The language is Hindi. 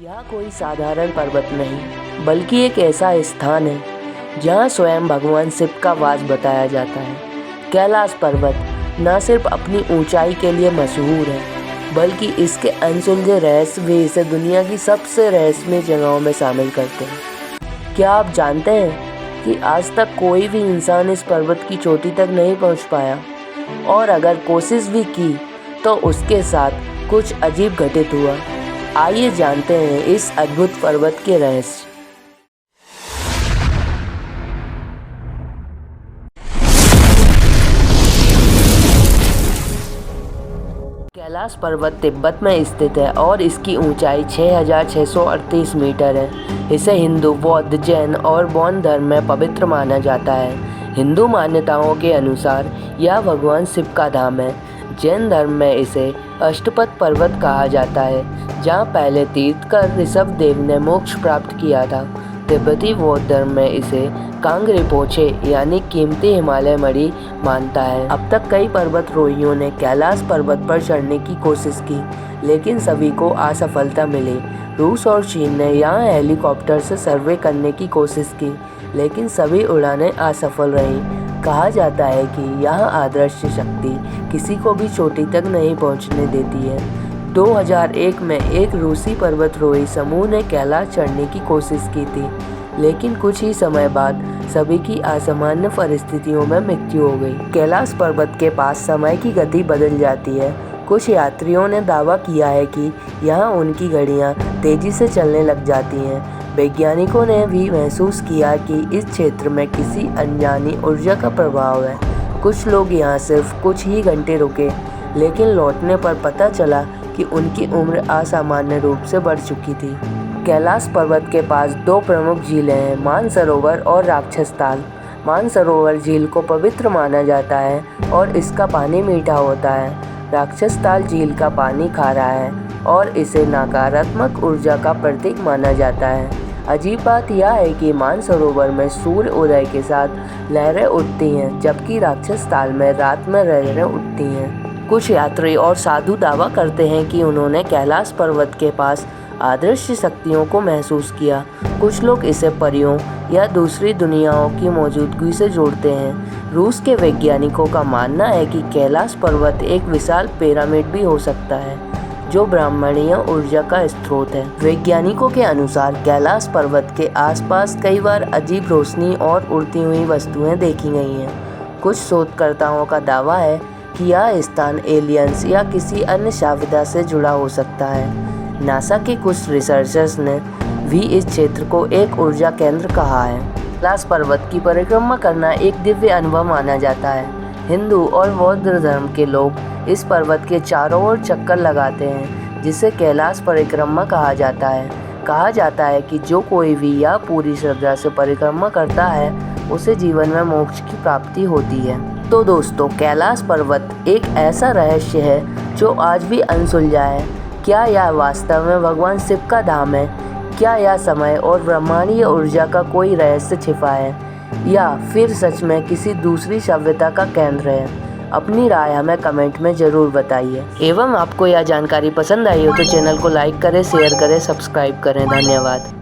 यह कोई साधारण पर्वत नहीं बल्कि एक ऐसा स्थान है जहाँ स्वयं भगवान शिव का वास बताया जाता है। कैलाश पर्वत न सिर्फ अपनी ऊंचाई के लिए मशहूर है बल्कि इसके अनसुलझे रहस्य भी इसे दुनिया की सबसे रहस्यमय जगहों में शामिल करते हैं। क्या आप जानते हैं कि आज तक कोई भी इंसान इस पर्वत की चोटी तक नहीं पहुँच पाया, और अगर कोशिश भी की तो उसके साथ कुछ अजीब घटित हुआ। आइए जानते हैं इस अद्भुत पर्वत के रहस्य। कैलाश पर्वत तिब्बत में स्थित है और इसकी ऊंचाई 6,638 मीटर है। इसे हिंदू, बौद्ध, जैन और बौद्ध धर्म में पवित्र माना जाता है। हिंदू मान्यताओं के अनुसार यह भगवान शिव का धाम है। जैन धर्म में इसे अष्टपद पर्वत कहा जाता है, जहाँ पहले तीर्थकर ऋषभदेव ने मोक्ष प्राप्त किया था। तिब्बती बौद्ध धर्म में इसे कांग रिपोचे यानी कीमती हिमालय मणि मानता है। अब तक कई पर्वतारोहियों ने कैलाश पर्वत पर चढ़ने की कोशिश की, लेकिन सभी को असफलता मिली। रूस और चीन ने यहाँ हेलीकॉप्टर से सर्वे करने की कोशिश की, लेकिन सभी उड़ानें असफल रहीं। कहा जाता है कि यह अदृश्य शक्ति किसी को भी चोटी तक नहीं पहुँचने देती है। 2001 में एक रूसी पर्वतारोही समूह ने कैलाश चढ़ने की कोशिश की थी, लेकिन कुछ ही समय बाद सभी की असामान्य परिस्थितियों में मृत्यु हो गई। कैलाश पर्वत के पास समय की गति बदल जाती है। कुछ यात्रियों ने दावा किया है कि यहाँ उनकी घड़ियाँ तेजी से चलने लग जाती हैं। वैज्ञानिकों ने भी महसूस किया कि इस क्षेत्र में किसी अनजानी ऊर्जा का प्रभाव है। कुछ लोग यहाँ सिर्फ कुछ ही घंटे रुके, लेकिन लौटने पर पता चला कि उनकी उम्र असामान्य रूप से बढ़ चुकी थी। कैलाश पर्वत के पास दो प्रमुख झीलें हैं, मानसरोवर और राक्षस ताल। मानसरोवर झील को पवित्र माना जाता है और इसका पानी मीठा होता है। राक्षस ताल झील का पानी खारा है और इसे नकारात्मक ऊर्जा का प्रतीक माना जाता है। अजीब बात यह है कि मानसरोवर में सूर्य उदय के साथ लहरें उठती हैं, जबकि राक्षस ताल में रात में लहरें उठती हैं। कुछ यात्री और साधु दावा करते हैं कि उन्होंने कैलाश पर्वत के पास अदृश्य शक्तियों को महसूस किया। कुछ लोग इसे परियों या दूसरी दुनियाओं की मौजूदगी से जोड़ते हैं। रूस के वैज्ञानिकों का मानना है कि कैलाश पर्वत एक विशाल पिरामिड भी हो सकता है, जो ब्रह्मांडीय ऊर्जा का स्रोत है। वैज्ञानिकों के अनुसार कैलाश पर्वत के आसपास कई बार अजीब रोशनी और उड़ती हुई वस्तुएं देखी गई हैं। कुछ शोधकर्ताओं का दावा है कि यह स्थान एलियंस या किसी अन्य सभ्यता से जुड़ा हो सकता है। नासा के कुछ रिसर्चर्स ने भी इस क्षेत्र को एक ऊर्जा केंद्र कहा है। कैलाश पर्वत की परिक्रमा करना एक दिव्य अनुभव माना जाता है। हिंदू और बौद्ध धर्म के लोग इस पर्वत के चारों ओर चक्कर लगाते हैं, जिसे कैलाश परिक्रमा कहा जाता है। कहा जाता है कि जो कोई भी यह पूरी श्रद्धा से परिक्रमा करता है, उसे जीवन में मोक्ष की प्राप्ति होती है। तो दोस्तों, कैलाश पर्वत एक ऐसा रहस्य है जो आज भी अनसुलझा है। क्या यह वास्तव में भगवान शिव का धाम है? क्या यह समय और ब्रह्मांडीय ऊर्जा का कोई रहस्य छिपा है, या फिर सच में किसी दूसरी सभ्यता का केंद्र है? अपनी राय हमें कमेंट में ज़रूर बताइए। एवं आपको यह जानकारी पसंद आई हो तो चैनल को लाइक करें, शेयर करें, सब्सक्राइब करें। धन्यवाद।